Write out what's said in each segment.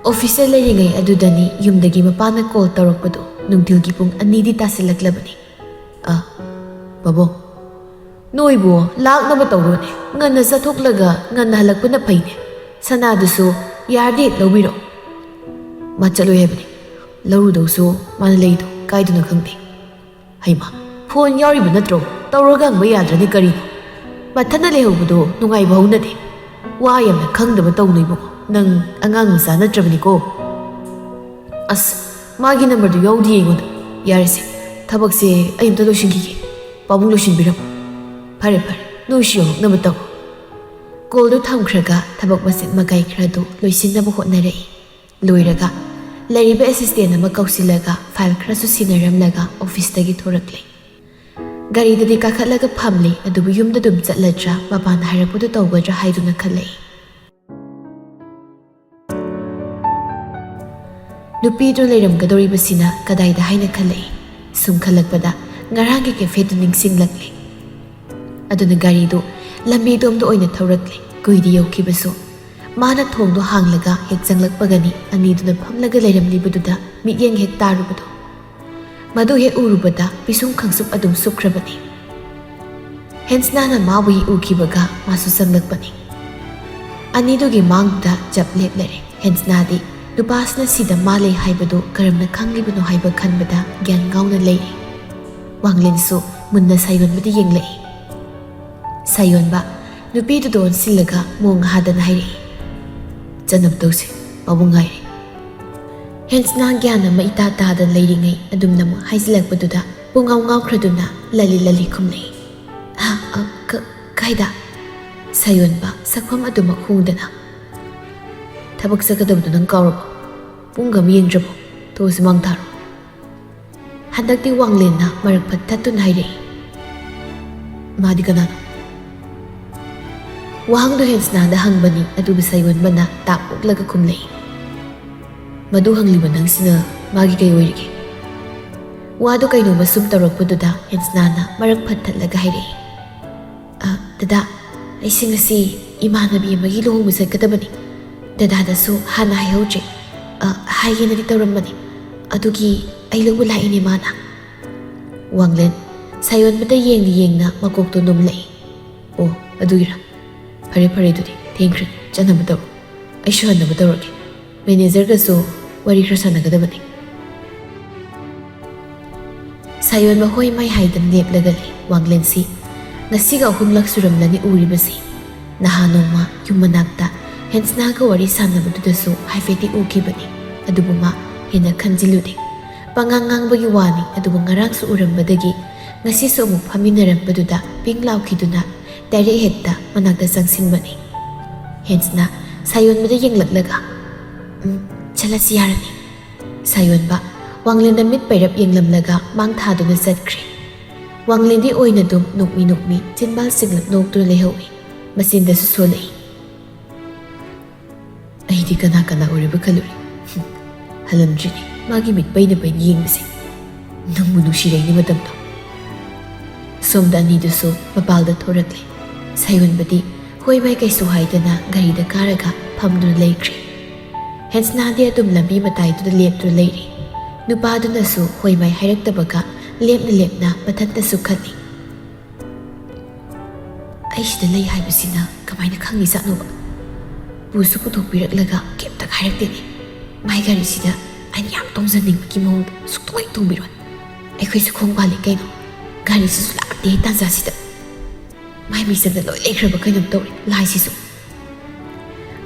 Office leringay adudani yumdagi mapana call tawrakpado nungtilgi pung 2 tasilaklabani. Babong, noibo laknaba tawrone nganna sathoklaga nganna halakpana phaine sanadusu yardi lawbiro ma chaloi hebani lawrudosu mana leido kaiduna khangde haima phone yaribu natro tawraga ngba yadrani kari mathana lehobdo nungai bahunade wa yamna khangdaba tawnoibo nang angang masa natrabani ko as magi number du yaudi yengon yarese thabakse ayimta loshingi pabung loshinbiram phare noisio nabataw call do thamkhraga thabak masit magai khradu loisinaba hotnarei loiraga lariba assistant ama kausilaga file khrasu sinaramlaga office tagi thorakle gari dadi kakhatlaga phamli adubu yumda dum chatladra mapan harapudu tawgadra haiduna khalei nupido leiramgadoribasina kadaida haina khalei sum khalakpada ngarangi cafe du ningsinglakle aduna gari do lambi domdo oina thaurakle kuidi yaukibaso mana thongdo hanglaga hek janglakpagani aniduna phamlaga leiramlibududa miyeng hek tarubado madu he urubada pisum khangsuk adum sukrabani hensnana mawi ukibaga masu sanglakpani anidugi mangda jap leplere hensnadi nupasna sida male haibado karamna khanglibano haiba khanbada gyan gauna leiri wanglensu munna sayonbadi yenglei sayonba nupidu don silaga mong hadan hairi janab dose pabungai hensna gyana ma ita tada leiringai adum nam haizilakpaduda pungaw ngaw khraduna lali khumlei kaida sayonba sakpham aduma khungdana thabak sakadabdu nang kawrab pungam yengrabo tosi mangtharo handakti wanglenna marak phattatun hairei madi kanano wangdo hensna da hangbani adubu saywan bana tapuklaga khumlei madu hangliba nangsina magi kai oirige wado kaino masum tarakpududa hensna na marak phattatlaga hairei dada aisingasi imanabi amagi luhongba sakadabani dadadasu hana haihauche hayenadi tawrambani adugi ailubu laine mana wanglen sayonbada yengna makokto numlei o adugira phare dudi thengkri chanaba taw aishu hanaba tawrage manager ga so wari khra sanagadabani sayon ba hoi mai haidan leplagali wanglen si ngasiga humlak suramlani uribasi nahanoma yumanakta hensnaga wari sanabadudasu haifeti ukibani adubuma hena khanjiludi pangangangbagi wani adubu ngarangsu urambadagi ngasisu amuk phaminarambadudha pinglaukiduna tare hekta manakta sangsinbani hensna sayonbada yenglaklaga chalasi yarani sayonba wanglenda mit pairap yenglamlaga mangthaduna chatkre wanglendi oina dum nukmi chinbal singlap noktuna lehawi masindasu solei aidi kana uriba kaluri halamjini magi mit paina yengbasi nungmu nushirayni matamdo somda anidusu mapalda thorakle sayonbadi hoi mai kaisu haidana garida karaga phamduna leikre hensnadi adum lambi mataiduda leptuna leiri nupadunasu hoi mai hairaktabaga lepna mathanta sukhatni aishida lei haibasina kamaina khangni satnoba busu puthokpiraklaga kemta hairakdeni mai gari sida ani yam tongjanningbagi mawong suktoi tongbiron aikhoisu khongpali kaino gari sisu lakte tanza sida mai misanda loi lekraba kainam tawri lai sisu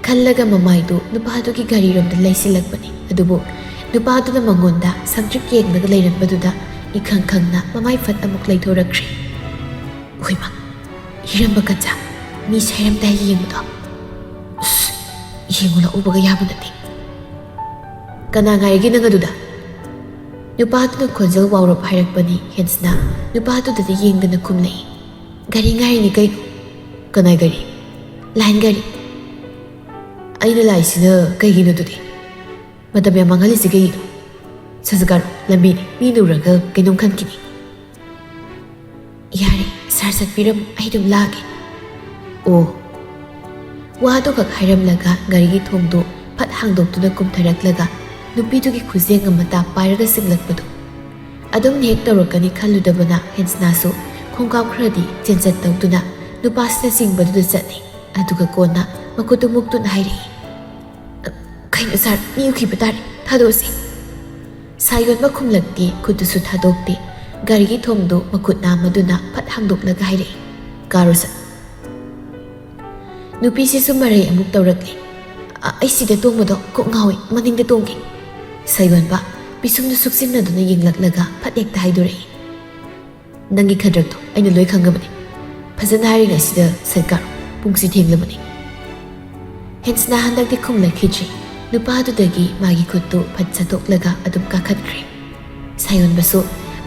khallaga mamaidu nupadugi gari romda leisilakbani adubu nupaduna mangonda samtrik yengnaga leirambaduda ikhangkhangna mamai fat amuk leithorakre oima hiramba kacha mi sairamda yengmudo yengula ubaga yabunati kana ngaigi nangaduda nupaduna khonjal wawrap hairakpani hensna nupadudada yengdana khumlei gari ngaini kai kana gari line gari aina laisina kaigino dudi matam ya mangali sigai sazgar lambi ni nuraga kainom khankini yare sarsat piram aidum lage o wado kak hairamlaga gari gi thongdo ꯐꯠ ꯍꯥꯡꯗꯣꯛꯇꯨꯅ ꯀꯨꯝꯊꯔꯛꯂꯒ ꯅꯨꯄꯤꯗꯨꯒꯤ ꯈꯨꯖꯦꯡ ꯑꯃꯇ ꯄꯥꯏꯔꯒ ꯁꯤꯡꯂꯛꯄꯗꯨ ꯑꯗꯨꯝ ꯍꯦꯛ ꯇꯧꯔꯛꯀꯅꯤ ꯈꯜꯂꯨꯗꯕꯅ ꯍꯦꯟꯁꯅꯥꯁꯨ ꯈꯣꯡꯀꯥꯞ ꯈꯔꯗꯤ ꯆꯦꯟꯆꯠ ꯇꯧꯗꯨꯅ ꯅꯨꯄꯥꯁꯤꯅ ꯆꯤꯡꯕꯗꯨꯗ ꯆꯠꯂꯤ ꯑꯗꯨꯒ ꯀꯣꯟꯅ ꯃꯈꯨꯠꯇꯨ ꯃꯨꯛꯇꯨꯅ ꯍꯥꯏꯔꯛꯏ, "ꯀꯩꯅꯣ ꯁꯥꯔ, ꯃꯤ ꯎꯈꯤꯕ ꯇꯥꯔꯦ, ꯊꯥꯗꯣꯛꯑꯁꯤ." ꯁꯥꯌꯣꯟꯕ ꯈꯨꯝꯂꯛꯇꯦ, ꯈꯨꯠꯇꯨꯁꯨ ꯊꯥꯗꯣꯛꯇꯦ꯫ ꯒꯥꯔꯤꯒꯤ ꯊꯣꯡꯗꯨ ꯃꯈꯨꯠ ꯅꯥꯝꯃꯗꯨꯅ ꯐꯠ ꯍꯥꯡꯗꯣꯛꯂꯒ ꯍꯥꯏꯔꯛꯏ, "ꯀꯥꯔꯣ ꯁꯠ." ꯅꯨꯄꯤꯁꯤꯁꯨ ꯃꯔꯩ ꯑꯃꯨꯛ ꯇꯧꯔꯛꯂꯤ, "ꯑꯩ ꯁꯤꯗ ꯇꯣꯡꯕꯗꯣ ꯀꯣꯛ ꯉꯥꯎꯏ, ꯃꯅꯤꯡꯗ ꯇꯣꯡꯒꯦ." ꯁꯥꯌꯣꯟꯕ ꯄꯤꯁꯨꯝꯗꯨ ꯁꯨꯛꯆꯤꯟꯅꯗꯨꯅ ꯌꯦꯡꯂꯛꯂꯒ ꯐꯠ ꯍꯦꯛꯇ ꯍꯥꯏꯗꯣꯔꯛꯏ, "ꯅꯪꯒꯤ ꯈꯗ꯭ꯔꯛꯇꯣ ꯑꯩꯅ ꯂꯣꯏ ꯈꯪꯉꯕꯅꯤ. ꯐꯖꯅ ꯍꯥꯏꯔꯤꯉꯩꯁꯤꯗ ꯁꯠ ꯀꯥꯔꯣ, ꯄꯨꯡꯁꯤ ꯊꯦꯡꯂꯕꯅꯤ." ꯍꯦꯟꯁꯅꯥ ꯍꯟꯗꯛꯇꯤ ꯈꯨꯝꯂꯛꯈꯤꯗ꯭ꯔꯤ꯫ ꯅꯨꯄꯥꯗꯨꯗꯒꯤ ꯃꯥꯒꯤ ꯈꯨꯠꯇꯨ ꯐꯠ ꯁꯠꯇꯣꯛꯂꯒ ꯑꯗꯨꯝ ꯀꯥꯈꯠꯈ꯭ꯔꯦ꯫ ꯁꯥꯌꯣꯟꯕꯁꯨ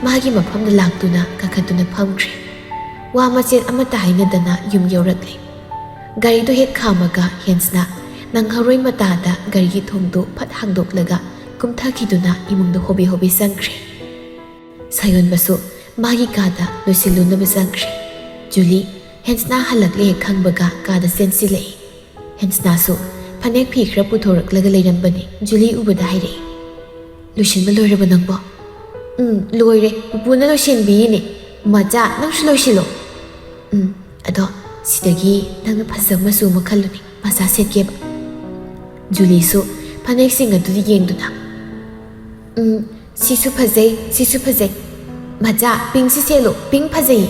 ꯃꯥꯒꯤ ꯃꯐꯝꯗ ꯂꯥꯛꯇꯨꯅ ꯀꯥꯈꯠꯇꯨꯅ ꯐꯝꯈ꯭ꯔꯦ꯫ ꯋꯥ ꯃꯆꯦꯠ ꯑꯃꯠꯇ ꯍꯥꯏꯅꯗꯅ ꯌꯨꯝ ꯌꯧꯔꯛꯂꯦ꯫ ꯒꯥꯔꯤꯗꯨ ꯍꯦꯛ ꯈꯥꯝꯃꯒ ꯍꯦꯟꯁꯅꯥ ꯅꯪꯍꯧꯔꯣꯏ ꯃꯇꯥꯗ ꯒꯥꯔꯤꯒꯤ ꯊꯣꯡꯗꯨ ꯐꯠ ꯍꯥꯡꯗꯣꯛꯂꯒ ꯀꯨꯝꯊꯈꯤꯗꯨꯅ ꯏꯃꯨꯡꯗ ꯍꯣꯕꯦ ꯍꯣꯕꯦ ꯆꯪꯈ꯭ꯔꯦ꯫ ꯁꯥꯌꯣꯟꯕꯁꯨ ꯃꯥꯒꯤ ꯀꯥꯗ ꯂꯣꯏꯁꯤꯜꯂꯨꯅꯕ ꯆꯪꯈ꯭ꯔꯦ꯫ ꯖꯨꯂꯤ ꯍꯦꯟꯁꯅꯥ ꯍꯜꯂꯛꯂꯦ ꯍꯦꯛ ꯈꯪꯕꯒ ꯀꯥꯗ ꯆꯦꯟꯁꯤꯜꯂꯛꯏ꯫ ꯍꯦꯟꯁꯅꯥꯁꯨ ꯐꯅꯦꯛ ꯐꯤ ꯈꯔ ꯄꯨꯊꯣꯔꯛꯂꯒ ꯂꯩꯔꯝꯕꯅꯤ꯫ ꯖꯨꯂꯤ ꯎꯕꯗ ꯍꯥꯏꯔꯛꯏ, "ꯂꯣꯏꯁꯤꯟꯕ ꯂꯣꯏꯔꯕ ꯅꯪꯕꯣ?" "ꯂꯣꯏꯔꯦ, ꯄꯨꯄꯨꯅ ꯂꯣꯏꯁꯤꯟꯕꯤꯔꯤꯅꯦ. ꯃꯆꯥ, ꯅꯪꯁꯨ ꯂꯣꯏꯁꯤꯜꯂꯣ." "ꯑꯗꯣ ꯁꯤꯗꯒꯤ ꯅꯪꯅ ꯐꯖꯕ ꯃꯆꯨ ꯑꯃ ꯈꯜꯂꯨꯅꯦ, ꯃꯆꯥ ꯁꯦꯠꯀꯦꯕ." ꯖꯨꯂꯤꯁꯨ ꯐꯅꯦꯛꯁꯤꯡ ꯑꯗꯨꯗ ꯌꯦꯡꯗꯨꯅ, "ꯁꯤꯁꯨ ꯐꯖꯩ, ꯁꯤꯁꯨ ꯐꯖꯩ. ꯃꯆꯥ, ꯄꯤꯡꯁꯤ ꯁꯦꯠꯂꯣ, ꯄꯤꯡ ꯐꯖꯩꯌꯦ."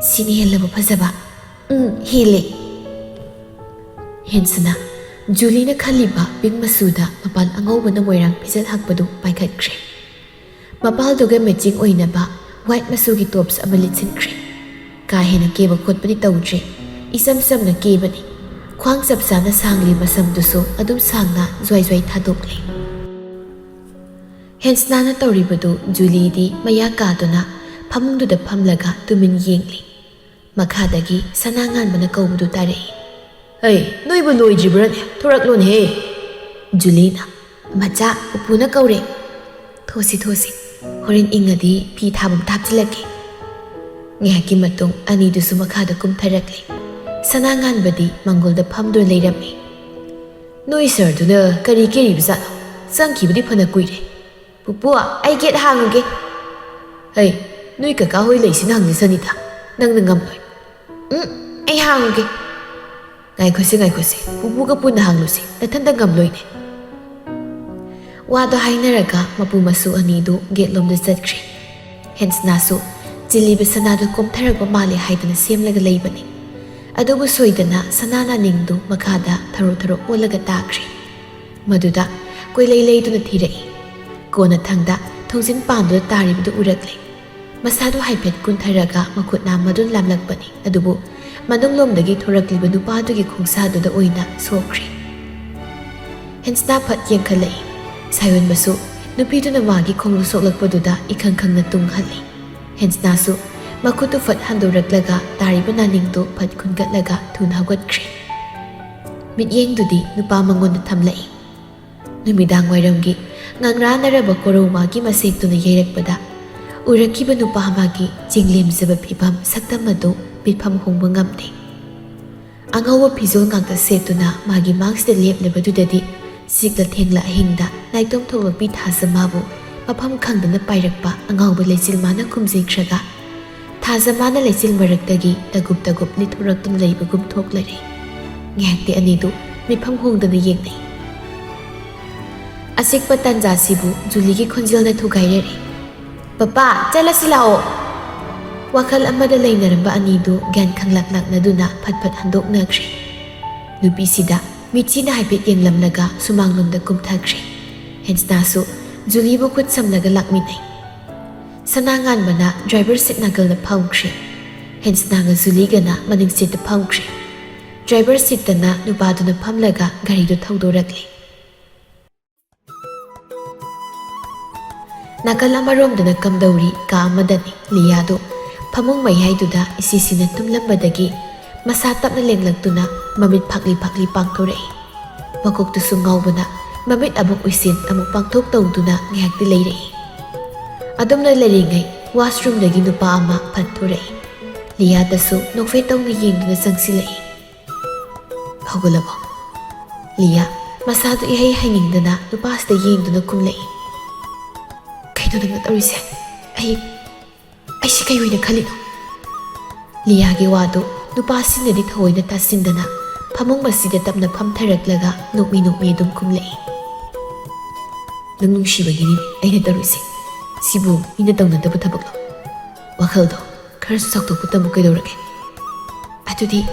"ꯁꯤꯅ ꯍꯦꯜꯂꯕ ꯐꯖꯕ?" "ꯍꯦꯜꯂꯦ." ꯍꯦꯟꯁꯅꯥ ꯖꯨꯂꯤꯅ ꯈꯜꯂꯤꯕ ꯄꯤꯡ ꯃꯆꯨꯗ ꯃꯄꯥꯟ ꯑꯉꯧꯕꯅ ꯃꯣꯏꯔꯥꯡ ꯐꯤꯖꯜ ꯍꯛꯄꯗꯨ ꯄꯥꯏꯈꯠꯈ꯭ꯔꯦ꯫ ꯃꯄꯥꯜꯗꯨꯒ ꯃꯦꯆꯤꯡ ꯑꯣꯏꯅꯕ ꯋꯥꯏꯠ ꯃꯆꯨꯒꯤ ꯇꯣꯞꯁ ꯑꯃ ꯂꯤꯠꯁꯤꯟꯈ꯭ꯔꯦ꯫ ꯀꯥ ꯍꯦꯟꯅ ꯀꯦꯕ ꯈꯣꯠꯄꯗꯤ ꯇꯧꯗ꯭ꯔꯦ, ꯏꯆꯝ ꯆꯝꯅ ꯀꯦꯕꯅꯤ꯫ ꯈ꯭ꯋꯥꯡ ꯆꯞ ꯆꯥꯅ ꯁꯥꯡꯂꯤ ꯃꯁꯝꯗꯨꯁꯨ ꯑꯗꯨꯝ ꯁꯥꯡꯅ ꯖ꯭ꯋꯥꯏ ꯖ꯭ꯋꯥꯏ ꯊꯥꯗꯣꯛꯂꯤ꯫ ꯍꯦꯟꯁꯅꯥꯅ ꯇꯧꯔꯤꯕꯗꯨ ꯖꯨꯂꯤꯗꯤ ꯃꯌꯥ ꯀꯥꯗꯨꯅ ꯐꯃꯨꯡꯗꯨꯗ ꯐꯝꯂꯒ ꯇꯨꯃꯤꯟ ꯌꯦꯡꯂꯤ꯫ ꯃꯈꯥꯗꯒꯤ ꯁꯅꯥ ꯉꯥꯟꯕꯅ ꯀꯧꯕꯗꯨ ꯇꯥꯔꯛꯏ, "ꯍꯩ, ꯅꯣꯏꯕꯨ ꯂꯣꯏꯗ꯭ꯔꯤꯕ꯭ꯔꯅꯦ? ꯊꯣꯔꯛꯂꯣꯅꯦꯍꯦ." ꯖꯨꯂꯤꯅ, "ꯃꯆꯥ, ꯄꯨꯄꯨꯅ ꯀꯧꯔꯦ." "ꯊꯣꯁꯤ ꯊꯣꯁꯤ, ꯍꯣꯔꯦꯟ ꯏꯪꯉꯗꯤ ꯐꯤ ꯊꯥꯕꯝ ꯍꯥꯞꯆꯤꯜꯂꯛꯀꯦ." ꯉꯥꯏꯍꯥꯛꯀꯤ ꯃꯇꯨꯡ ꯑꯅꯤꯗꯨꯁꯨ ꯃꯈꯥꯗ ꯀꯨꯝꯊꯔꯛꯂꯤ꯫ ꯁꯅꯥ ꯉꯥꯟꯕꯗꯤ ꯃꯪꯒꯣꯜꯗ ꯐꯝꯗꯨꯅ ꯂꯩꯔꯝꯃꯤ꯫ "ꯅꯣꯏ ꯁꯔꯗꯨꯅ ꯀꯔꯤ ꯀꯦꯔꯤꯕ ꯖꯥꯠꯅꯣ? ꯆꯪꯈꯤꯕꯗꯤ ꯐꯅ ꯀꯨꯏꯔꯦ." "ꯄꯨꯄꯨ, ꯑꯩ ꯒꯦꯠ ꯍꯥꯡꯉꯨꯒꯦ." "ꯍꯩ, ꯅꯣꯏ ꯀꯀꯥ ꯍꯣꯏ ꯂꯩꯁꯤꯅ ꯍꯪꯖꯁꯅꯤꯗ, ꯅꯪꯅ ꯉꯝꯂꯣꯏ." "ꯑꯩ ꯍꯥꯡꯉꯨꯒꯦ." ꯉꯥꯏꯈꯣꯁꯤ, ꯄꯨꯄꯨꯒ ꯄꯨꯟꯅ ꯍꯥꯡꯂꯨꯁꯤ, ꯅꯊꯟꯇ ꯉꯝꯂꯣꯏꯅꯦ." ꯋꯥꯗꯣ ꯍꯥꯏꯅꯔꯒ ꯃꯄꯨ ꯃꯁꯨ ꯑꯅꯤꯗꯨ ꯒꯦꯠꯂꯣꯝꯗ ꯆꯠꯈ꯭ꯔꯦ꯫ ꯍꯦꯟꯁꯅꯥꯁꯨ ꯆꯤꯜꯂꯤꯕ ꯁꯅꯥꯗꯨ ꯀꯣꯝꯊꯔꯛꯄ ꯃꯥꯜꯂꯦ ꯍꯥꯏꯗꯨꯅ ꯁꯦꯝꯂꯒ ꯂꯩꯕꯅꯤ꯫ ꯑꯗꯨꯕꯨ ꯁꯣꯏꯗꯅ ꯁꯅꯥ ꯅꯥꯅꯤꯡꯗꯨ ꯃꯈꯥꯗ ꯊꯔꯣ ꯊꯔꯣ ꯑꯣꯜꯂꯒ ꯇꯥꯈ꯭ꯔꯦ꯫ ꯃꯗꯨꯗ ꯀꯣꯏꯂꯩ ꯂꯩꯗꯨꯅ ꯊꯤꯔꯛꯏ꯫ ꯀꯣꯟꯅꯊꯪꯗ ꯊꯣꯡꯖꯤꯟ ꯄꯥꯟꯗꯨꯗ ꯇꯥꯔꯤꯕꯗꯨ ꯎꯔꯛꯂꯦ꯫ ꯃꯁꯥꯗꯨ ꯍꯥꯏꯐꯦꯠ ꯀꯨꯟꯊꯔꯒ ꯃꯈꯨꯠ ꯅꯥꯝꯃꯗꯨꯅ ꯂꯥꯝꯂꯛꯄꯅꯤ, ꯑꯗꯨꯕꯨ ꯃꯅꯨꯡꯂꯣꯝꯗꯒꯤ ꯊꯣꯔꯛꯂꯤꯕ ꯅꯨꯄꯥꯗꯨꯒꯤ ꯈꯣꯡꯁꯥꯗꯨꯗ ꯑꯣꯏꯅ ꯁꯣꯛꯈ꯭ꯔꯦ꯫ ꯍꯦꯟꯁꯅꯥ ꯐꯠ ꯌꯦꯡꯈꯠꯂꯛꯏ꯫ ꯁꯥꯌꯣꯟꯕꯁꯨ ꯅꯨꯄꯤꯗꯨꯅ ꯃꯥꯒꯤ ꯈꯣꯡꯗꯨ ꯁꯣꯛꯂꯛꯄꯗꯨꯗ ꯏꯈꯪ ꯈꯪꯅ ꯇꯨꯡꯍꯜꯂꯤ꯫ ꯍꯦꯟꯁꯅꯥꯁꯨ ꯃꯈꯨꯠꯇꯨ ꯐꯠ ꯍꯟꯗꯣꯔꯛꯂꯒ ꯇꯥꯔꯤꯕ ꯅꯥꯅꯤꯡꯗꯨ ꯐꯠ ꯈꯨꯟꯒꯠꯂꯒ ꯊꯨꯅ ꯍꯧꯒꯠꯈ꯭ꯔꯦ꯫ ꯃꯤꯠꯌꯦꯡꯗꯨꯗꯤ ꯅꯨꯄꯥ ꯃꯉꯣꯟꯗ ꯊꯝꯂꯛꯏ꯫ ꯅꯨꯃꯤꯗꯥꯡ ꯋꯥꯏꯔꯝꯒꯤ ꯉꯪꯔꯥꯅꯔꯕ ꯀꯣꯔꯧꯃꯥꯒꯤ ꯃꯁꯦꯛꯇꯨꯅ ꯌꯩꯔꯛꯄꯗ ꯎꯔꯛꯈꯤꯕ ꯅꯨꯄꯥ ꯑꯃꯒꯤ ꯆꯤꯡꯂꯦꯝꯖꯕ ꯐꯤꯚꯝ ꯁꯛꯇꯝ ꯑꯗꯨ ꯃꯤꯠꯐꯝ ꯍꯣꯡꯕ ꯉꯝꯗꯦ꯫ ꯑꯉꯧꯕ ꯐꯤꯖꯣꯜ ꯉꯥꯛꯇ ꯁꯦꯠꯇꯨꯅ ꯃꯥꯒꯤ ꯃꯥꯡꯁꯤꯗ ꯂꯦꯞꯂꯕꯗꯨꯗꯗꯤ ꯁꯤꯛꯂ ꯊꯦꯡꯂ ꯑꯍꯤꯡꯗ ꯅꯥꯏꯇꯣꯝ ꯊꯣꯛꯂꯛꯄꯤ ꯊꯥꯖꯃꯥꯕꯨ ꯃꯐꯝ ꯈꯪꯗꯅ ꯄꯥꯏꯔꯛꯄ ꯑꯉꯥꯎꯕ ꯂꯩꯆꯤꯜ ꯃꯥꯅ ꯈꯨꯝꯖꯤꯟꯈ꯭ꯔꯒ ꯊꯥꯖꯃꯥꯅ ꯂꯩꯆꯤꯜ ꯃꯔꯛꯇꯒꯤ ꯇꯒꯨꯞ ꯇꯒꯨꯞ ꯅꯤꯠꯊꯣꯔꯛꯇꯨꯅ ꯂꯩꯕꯒꯨꯝ ꯊꯣꯛꯂꯔꯦ꯫ ꯉꯥꯏꯍꯥꯛꯇꯤ ꯑꯅꯤꯗꯨ ꯃꯤꯠꯐꯝ ꯍꯣꯡꯗꯅ ꯌꯦꯡꯅꯩ꯫ ꯑꯆꯤꯛꯄ ꯇꯥꯟꯖꯥꯁꯤꯕꯨ ꯖꯨꯂꯤꯒꯤ ꯈꯣꯟꯖꯦꯜꯅ ꯊꯨꯒꯥꯏꯔꯔꯦ꯫ "ꯄꯄꯥ, ꯆꯠꯂꯁꯤ ꯂꯥꯛꯑꯣ." ꯋꯥꯈꯜ ꯑꯃꯗ ꯂꯩꯅꯔꯝꯕ ꯑꯅꯤꯗꯨ ꯒ꯭ꯌꯥꯟ ꯈꯪꯂꯛꯅꯗꯨꯅ ꯐꯠ ꯐꯠ ꯍꯟꯗꯣꯛꯅꯈ꯭ꯔꯦ꯫ ꯅꯨꯄꯤꯁꯤꯗ ꯃꯤꯠꯆꯤꯅ ꯍꯥꯏꯐꯦꯠ ꯌꯦꯡꯂꯝꯂꯒ ꯁꯨꯃꯥꯡꯂꯣꯝꯗ ꯀꯨꯝꯊꯈ꯭ꯔꯦ꯫ ꯍꯦꯟꯁꯅꯥꯁꯨ ꯖꯨꯂꯤꯕꯨ ꯈꯨꯠ ꯁꯝꯂꯒ ꯂꯥꯛꯃꯤꯟꯅꯩ꯫ ꯁꯅꯥ ꯉꯥꯟꯕꯅ ꯗ꯭ꯔꯥꯏꯚꯔ ꯁꯤꯠ ꯅꯥꯀꯜꯗ ꯐꯝꯈ꯭ꯔꯦ꯫ ꯍꯦꯟꯁꯅꯥꯒ ꯖꯨꯂꯤꯒꯅ ꯃꯅꯤꯡ ꯁꯤꯠꯇ ꯐꯝꯈ꯭ꯔꯦ꯫ ꯗ꯭ꯔꯥꯏꯚꯔ ꯁꯤꯠꯇꯅ ꯅꯨꯄꯥꯗꯨꯅ ꯐꯝꯂꯒ ꯒꯥꯔꯤꯗꯨ ꯊꯧꯗꯣꯔꯛꯂꯤ꯫ ꯅꯥꯀꯜ ꯑꯃꯔꯣꯝꯗꯅ ꯀꯝꯗꯧꯔꯤ ꯀꯥ ꯑꯃꯗꯅꯤ ꯂꯤꯌꯥꯗꯨ ꯐꯃꯨꯡ ꯃꯌꯥꯏꯗꯨꯗ ꯏꯁꯤꯁꯤꯅ ꯇꯨꯝꯂꯝꯕꯗꯒꯤ ꯃꯁꯥ ꯇꯞꯅ ꯂꯦꯡꯂꯛꯇꯨꯅ ꯃꯃꯤꯠ ꯐꯥꯛꯂꯤ ꯐꯥꯛꯂꯤ ꯄꯥꯡꯊꯣꯔꯛꯏ꯫ ꯃꯀꯣꯛꯇꯨꯁꯨ ꯉꯥꯎꯕꯅ ꯃꯃꯤꯠ ꯑꯃꯨꯛ ꯎꯏꯁꯤꯟ ꯑꯃꯨꯛ ꯄꯥꯡꯊꯣꯛ ꯇꯧꯗꯨꯅ ꯉꯥꯏꯍꯥꯛꯇꯤ ꯂꯩꯔꯛꯏ꯫ ꯑꯗꯨꯝꯅ ꯂꯩꯔꯤꯉꯩ ꯋꯥꯁꯔꯨꯝꯗꯒꯤ ꯅꯨꯄꯥ ꯑꯃ ꯐꯠ ꯊꯣꯔꯛꯏ꯫ ꯂꯤꯌꯥꯗꯁꯨ ꯅꯣꯛꯐꯦꯠ ꯇꯧꯅ ꯌꯦꯡꯗꯨꯅ ꯆꯪꯁꯤꯜꯂꯛꯏ꯫ "ꯍꯧꯒꯠꯂꯕꯣ?" "Lia, masado ihai hainingdana nupasida yengduna kumlai. Kaino nangna taurise? Ai si kai oina khalino. Liya gi wado nupasinadi thaoina tasindana phamung masida tapna phamtharaklaga nokmi dum kumlai. Nang nungsibagini aina taurise. Sibu ina tawnadaba thabaklo. Wakhaldo khara saktok putamu kaidorage. Adudi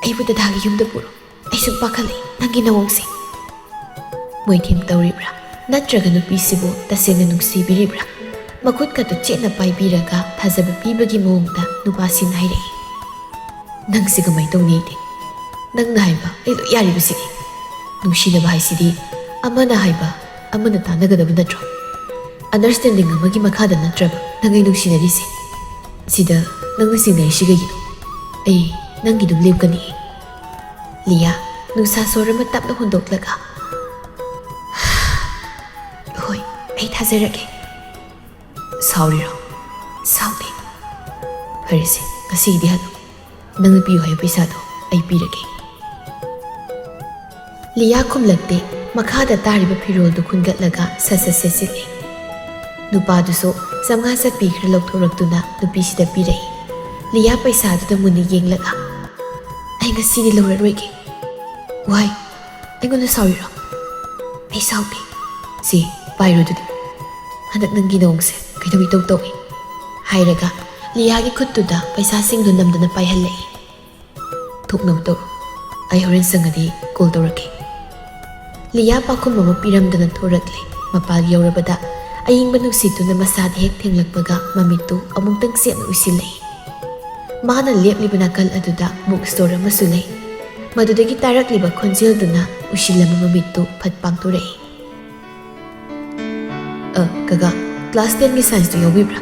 aibu dadagi yumda puro. Aisu pakhali nangi nawongsi. Moithim tauribra natraga nupisibu tasena nungsibiribra. Makut ka to chena paibiraga thazaba pibagi mongda nupasin haire. Nang siga mai tawneide. Nang na haiba aido yaribasidi. Nungsinaba haisidi amana haiba amana tanagadaba natro. Understanding amagi makhada natraga nangai nungsinarisi. Sida nangna singai sigagino. Ai nangi dum lepkani. Liya nungsa sorama tapna hondoklaga. Hoi, ai thazarage. Sauriro. Saude. Farisi, ngasidi hado. Nangna piyo hayo paisado ai pirage. Liya kumlakte makhada tariba piroldo khungatlaga sasa sesile. Nupaduso samga satpikhra lokthuraktuna nupisida pirai. Liya paisaduda muni yenglaga. Ai ngasidi lawraroige. Why? Aingona sauriro. Ai saude. Si, pairo dudi. Hanak nang ginawngse kaidawi tawtawi. Hairaga Liyagi khuttuda paisa singdu namdana paihallai. Thuknam tawro. Ai horen sangadi call tawrake. Liya pakhum ama piramdana thorakle. Mapal yaurabada ayingba nuksituna masadi hek thenglakpaga mamittu amungtang setna usilai. Mana lepliba nakal aduda bookstore amasu lei. Madudagi tarakliba khonjelduna usilama mamittu phatpang turai. Kaga class 10 gi science to yawibra.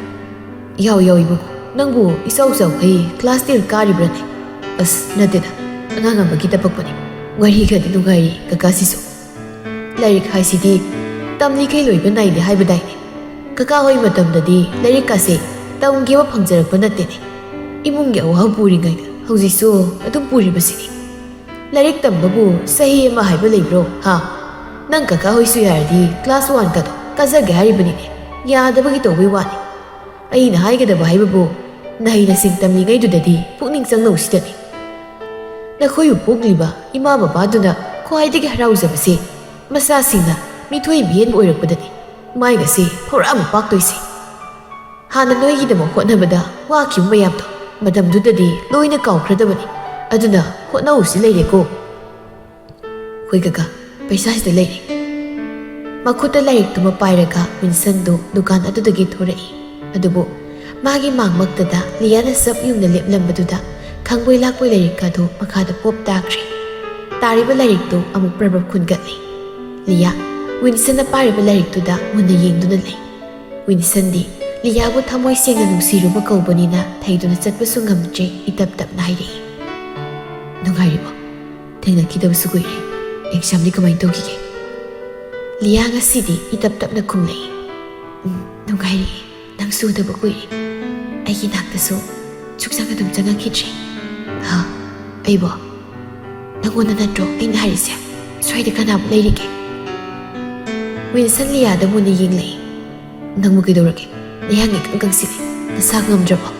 Yawibu nangbu isau kai class 10 karibra ne. As nadeda ananga bagita pakpani. Wari ga dinu gari kaga siso. Lyric haisidi tamli kai loiba naide haibadai ne. Kaga hoi matamdadi lyric kase taungi wa phangjarakpa natte ne. Imunggi awaha puri ngai haujisu adum puri basini. Lyric tambabu sahi ama haiba leibro ha. Nang kaga hoi su yardi class 1 ka to kazage haribani ne. Yadabagi tawbi wani. Aina haigada haibabu naina singtamli ngai dudadi pukning changna usidani. Nakhoyu pogliba ima babaduna khwaidagi haraujabase masasingna mithoi bien oirakpadani. Maiga se phorama paktoise. Hana noigidama hotnabada wakiu mayamto madamdudadi loina kaukhradabani. Aduna hotnausi leireko. Hoigaga paisa sida leire. Makuta larik tuma pairaga Winston dukan adudagi thorai. Adubu magi mangmaktada Liyana sab yumna leplambaduda khangboy lakboy larik kadu makhada pop takri. Tariba larik tu amuk prabab khungatli. Liya Winston na pariba larik tuda muna yengduna lay. Winston di Liya bu thamoy sengna nungsiruba kaubanina thaiduna chatpasu ngamdre itap-tap na hairi. Nungharibo thengna kidabasu kuire exam ni kamay tawgige. Liya ngasidi itap-tap na kumlay. Nunghari nang sudaba kuire. Aigi naktasu suksang adum changakidre. Ha, aibo. Nangona natro ay naharise. Swayda kanabu layrige. Winston Liya da muna yenglay. Nang mukidorage. Nayangay kangkang sili. Nasag ngamdrabo.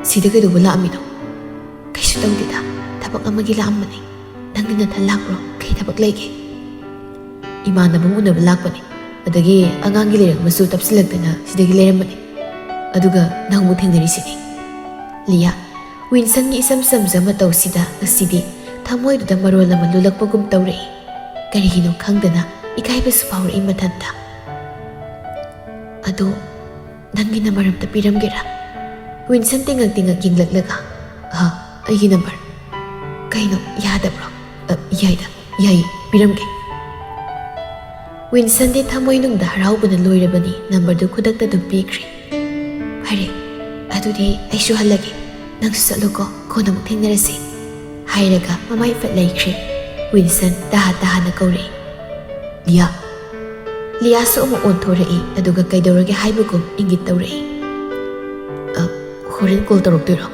Sida kayo wala amino. Kaysa tawdida. Tabak ang magilaam man eh. Nang ginathalakro kay tabak layge. Imana ba muna balakpan eh. Adagi angang gilirang masu tapsilagdana sida giliran man eh. Aduga nang muting narisini. Liya, Winston ni isam samzam mataw sida ngasidi thamoy duda marol na malulakpagum tawray. Karihino kangdana ikaiba supawra imatanta. Ado, nang ginamaram tapiram gira. Winston tingag-tingag yung laglaga. Ha, ay ginamar. Kaino, yada bro. Yay, piram ge. Winston di thamoy nung daharaw ba na loyrabani number do kudak na dumpikri. Hare, adudi ay suhalagi. Nang susalo ko, kung namukting narasi. Hayraga, mamay fatlaykri. Winston, dahat-dahat na kauray. Liya so umuon thorai, aduga kay dawrage haibagum ingit tawray. Horin kol tarok duro.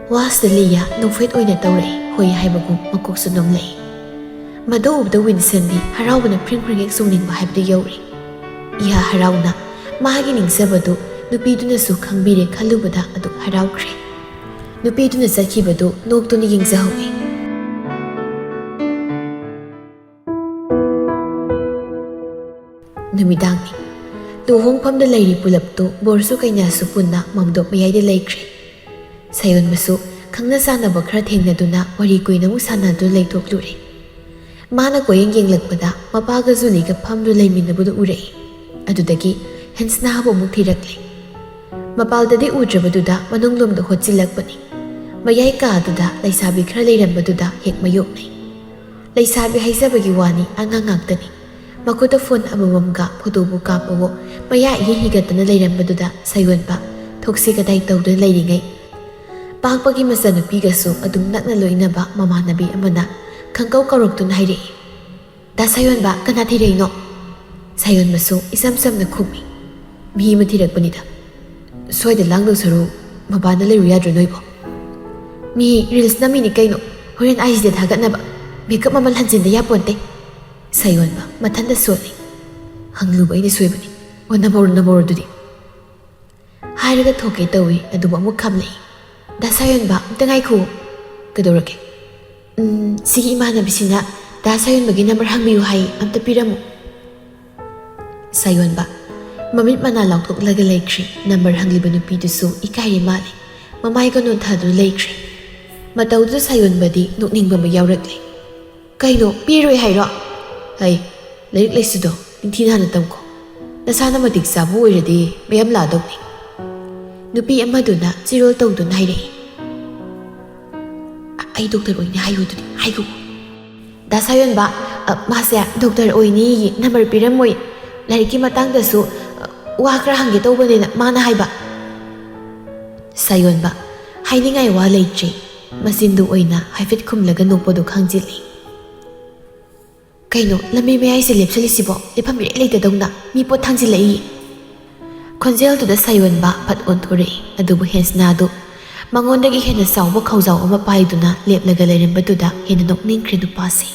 Was the Liya nung fight oy na tawray, hoy haibagum magkuksunom lay. ꯃꯗꯨ ꯎꯕꯗ ꯋꯤꯟꯁꯟꯗꯤ ꯍꯔꯥꯎꯕꯅ ꯐ꯭ꯔꯤꯡ ꯐ꯭ꯔꯤꯡ ꯍꯦꯛ ꯆꯣꯡꯅꯤꯡꯕ ꯍꯥꯏꯕꯗꯨ ꯌꯧꯔꯤ꯫ ꯏꯍꯥ ꯍꯔꯥꯎꯅ ꯃꯍꯥꯛꯀꯤ ꯅꯤꯡꯖꯕꯗꯨ ꯅꯨꯄꯤꯗꯨꯅꯁꯨ ꯈꯪꯕꯤꯔꯦ ꯈꯜꯂꯨꯕꯗ ꯑꯗꯨꯛ ꯍꯔꯥꯎꯈ꯭ꯔꯦ꯫ ꯅꯨꯄꯤꯗꯨꯅ ꯆꯠꯈꯤꯕꯗꯨ ꯅꯣꯛꯇꯨꯅ ꯌꯦꯡꯖꯍꯧꯏ꯫ ꯅꯨꯃꯤꯗꯥꯡꯅꯤ꯫ ꯂꯨꯍꯣꯡꯐꯝꯗ ꯂꯩꯔꯤ ꯄꯨꯂꯞꯇꯨ ꯕꯣꯔꯁꯨ ꯀꯩꯅꯥꯁꯨ ꯄꯨꯟꯅ ꯃꯝꯗꯣꯞ ꯃꯌꯥꯏꯗ ꯂꯩꯈ꯭ꯔꯦ꯫ ꯁꯥꯌꯣꯟꯕꯁꯨ ꯈꯪꯅ ꯆꯥꯟꯅꯕ ꯈꯔ ꯊꯦꯡꯅꯗꯨꯅ ꯋꯥꯔꯤ ꯀꯨꯏꯅ ꯑꯃꯨꯛ ꯁꯥꯟꯅꯗꯨꯅ ꯂꯩꯊꯣꯛꯂꯨꯔꯦ꯫ ꯃꯥꯅ ꯀꯣꯌꯦꯡ ꯌꯦꯡꯂꯛꯄꯗ ꯃꯄꯥꯒ ꯖꯨꯂꯤꯒ ꯐꯝꯗꯨ ꯂꯩꯃꯤꯟꯅꯕꯗꯨ ꯎꯔꯛꯏ꯫ ꯑꯗꯨꯗꯒꯤ ꯍꯦꯟꯁꯅꯥꯕꯨ ꯑꯃꯨꯛ ꯊꯤꯔꯛꯂꯦ꯫ ꯃꯄꯥꯜꯗꯗꯤ ꯎꯗ꯭ꯔꯕꯗꯨꯗ ꯃꯅꯨꯡꯂꯣꯝꯗ ꯍꯣꯠꯆꯤꯜꯂꯛꯄꯅꯤ꯫ ꯃꯌꯥꯏ ꯀꯥꯗꯨꯗ ꯂꯩꯁꯥꯕꯤ ꯈꯔ ꯂꯩꯔꯝꯕꯗꯨꯗ ꯍꯦꯛ ꯃꯥꯌꯣꯛꯅꯩ꯫ ꯂꯩꯁꯥꯕꯤ ꯍꯥꯏꯖꯕꯒꯤ ꯋꯥꯅꯤ ꯑꯉꯥꯡ ꯉꯥꯛꯇꯅꯤ꯫ ꯃꯈꯨꯠꯇ ꯐꯣꯟ ꯑꯃꯃꯝꯒ ꯐꯣꯇꯣꯕꯨ ꯀꯥꯞꯄꯋꯣ ꯃꯌꯥ ꯏꯍꯤꯟ ꯍꯤꯒꯠꯇꯅ ꯂꯩꯔꯝꯕꯗꯨꯗ ꯁꯥꯌꯣꯟꯕ ꯊꯣꯛꯁꯤ ꯀꯗꯥꯏ ꯇꯧꯗꯨꯅ ꯂꯩꯔꯤꯉꯩ ꯄꯥꯛꯄꯒꯤ ꯃꯆꯥꯅꯨꯄꯤꯒꯁꯨ ꯑꯗꯨꯝ ꯅꯛꯅ ꯂꯣꯏꯅꯕ ꯃꯃꯥꯟꯅꯕꯤ ꯑꯃꯅ ꯈꯪꯀꯧ ꯀꯧꯔꯛꯇꯨꯅ ꯍꯥꯏꯔꯛꯏ꯫ ꯗꯥ ꯁꯥꯌꯣꯟꯕ ꯀꯅꯥ ꯊꯤꯔꯛꯏꯅꯣ? ꯁꯥꯌꯣꯟꯕꯁꯨ ꯏꯁꯝ ꯁꯝꯅ ꯈꯨꯝꯃꯤ꯫ ꯃꯤ ꯑꯃ ꯊꯤꯔꯛꯄꯅꯤꯗ꯫ ꯁ꯭ꯋꯥꯏꯗ ꯂꯥꯡꯗꯧ ꯁꯔꯨꯛ ꯃꯄꯥꯟꯗ ꯂꯩꯔꯨ ꯌꯥꯗ꯭ꯔꯣ ꯅꯣꯏꯕꯣ? ꯃꯤ ꯔꯤꯜꯁ ꯅꯝꯃꯤꯅꯤ ꯀꯩꯅꯣ, ꯍꯣꯔꯦꯟ ꯑꯥꯏꯖꯤꯗ ꯊꯥꯒꯠꯅꯕ, ꯃꯦꯀꯞ ꯃꯃꯜ ꯍꯟꯖꯤꯟꯗ ꯌꯥꯄꯣꯟꯇꯦ꯫ ꯁꯥꯌꯣꯟꯕ ꯃꯊꯟꯇ ꯁꯣꯜꯂꯤ꯫ ꯍꯪꯂꯨꯕ ꯑꯩꯅ ꯁꯣꯏꯕꯅꯤ꯫ ꯑꯣ ꯅꯝꯍꯧꯔꯣ ꯑꯗꯨꯗꯤ ꯍꯥꯏꯔꯒ ꯊꯣꯛꯀꯦ ꯇꯧꯏ ꯑꯗꯨꯕꯨ ꯑꯃꯨꯛ ꯈꯝꯂꯛꯏ꯫ ꯗꯥ ꯁꯥꯌꯣꯟꯕ ꯑꯝꯇ ꯉꯥꯏꯈꯣ꯫ ꯀꯩꯗꯧꯔꯒꯦ? ꯁꯤꯒꯤ ꯏꯃꯥꯟꯅꯕꯤꯁꯤꯅ ꯗꯥ ꯁꯥꯌꯣꯟꯕꯒꯤ ꯅꯝꯕꯔ ꯍꯪꯕꯤꯌꯨ ꯍꯥꯏ, ꯑꯝꯇ ꯄꯤꯔꯝꯃꯨ꯫ ꯁꯥꯌꯣꯟꯕ ꯃꯃꯤꯠ ꯃꯅꯥ ꯂꯥꯎꯊꯣꯛꯂꯒ ꯂꯩꯈ꯭ꯔꯦ꯫ ꯅꯝꯕꯔ ꯍꯪꯂꯤꯕ ꯅꯨꯄꯤꯗꯨꯁꯨ ꯏꯀꯥꯏꯔꯦ ꯃꯥꯜꯂꯤ꯫ ꯃꯃꯥꯏꯒ ꯅꯣꯟꯊꯗꯨꯅ ꯂꯩꯈ꯭ꯔꯦ꯫ ꯃꯇꯧꯗꯨꯗ ꯁꯥꯌꯣꯟꯕꯗꯤ ꯅꯣꯛꯅꯤꯡꯕ ꯑꯃ ꯌꯥꯎꯔꯛꯂꯦ꯫ ꯀꯩꯅꯣ ꯄꯤꯔꯣꯏ ꯍꯥꯏꯔꯣ? ꯍꯩ ꯂꯥꯏꯔꯤꯛ ꯂꯥꯏꯁꯨꯗꯣ ꯅꯤꯡꯊꯤꯅ ꯍꯥꯟꯅ ꯇꯝꯈꯣ꯫ ꯅꯁꯥꯅ ꯃꯇꯤꯛ ꯆꯥꯕ ꯑꯣꯏꯔꯗꯤ ꯃꯌꯥꯝ ꯂꯥꯛꯗꯧꯅꯤ꯫ ꯅꯨꯄꯤ ꯑꯃꯗꯨꯅ ꯆꯤꯔꯣꯜ ꯇꯧꯗꯨꯅ ꯍꯥꯏꯔꯛꯏ꯫ ꯑꯩ ꯗꯣꯛꯇꯔ ꯑꯣꯏꯅꯤ ꯍꯥꯏꯌꯨꯗꯨꯗꯤ ꯍꯥꯏꯈꯣ꯫ ꯗꯥ ꯁꯥꯌꯣꯟꯕ ꯃꯥꯁꯦ ꯗꯣꯛꯇꯔ ꯑꯣꯏꯅꯤꯌꯦ, ꯅꯝꯕꯔ ꯄꯤꯔꯝꯃꯣꯏ, ꯂꯥꯏꯔꯤꯛꯀꯤ ꯃꯇꯥꯡꯗꯁꯨ ꯋꯥ ꯈꯔ ꯍꯪꯒꯦ ꯇꯧꯕꯅꯤꯅ ꯃꯥꯅ ꯍꯥꯏꯕ꯫ ꯁꯥꯌꯣꯟꯕ ꯍꯥꯏꯅꯤꯡꯉꯥꯏ ꯋꯥ ꯂꯩꯇ꯭ꯔꯦ꯫ ꯃꯆꯤꯟꯗꯨ ꯑꯣꯏꯅ ꯍꯥꯏꯐꯦꯠ ꯈꯨꯝꯂꯒ ꯅꯣꯛꯄꯗꯨ ꯈꯪꯖꯤꯜꯂꯤ꯫ ꯀꯩꯅꯣ ꯂꯝꯕꯤ ꯃꯌꯥꯏꯁꯦ ꯂꯦꯞꯁꯜꯂꯤꯁꯤꯕꯣ? ꯂꯦꯞꯐꯝ ꯏꯔꯩ ꯂꯩꯇꯗꯧꯅ ꯃꯤ ꯄꯣꯠ ꯊꯥꯡꯖꯤꯜꯂꯛꯏ꯫ ꯈꯣꯟꯖꯦꯜꯗꯨꯗ ꯁꯥꯌꯣꯟꯕ ꯐꯠ ꯑꯣꯟꯊꯣꯔꯛꯏ꯫ ꯑꯗꯨꯕꯨ ꯍꯦꯟꯁꯅꯥꯗꯨ ꯃꯉꯣꯟꯗꯒꯤ ꯍꯦꯟꯅ ꯆꯥꯎꯕ ꯈꯧꯖꯥꯎ ꯑꯃ ꯄꯥꯏꯗꯨꯅ ꯂꯦꯞꯂꯒ ꯂꯩꯔꯝꯕꯗꯨꯗ ꯍꯦꯟꯅ ꯅꯣꯛꯅꯤꯡꯈ꯭ꯔꯦ ꯅꯨꯄꯥꯁꯤ꯫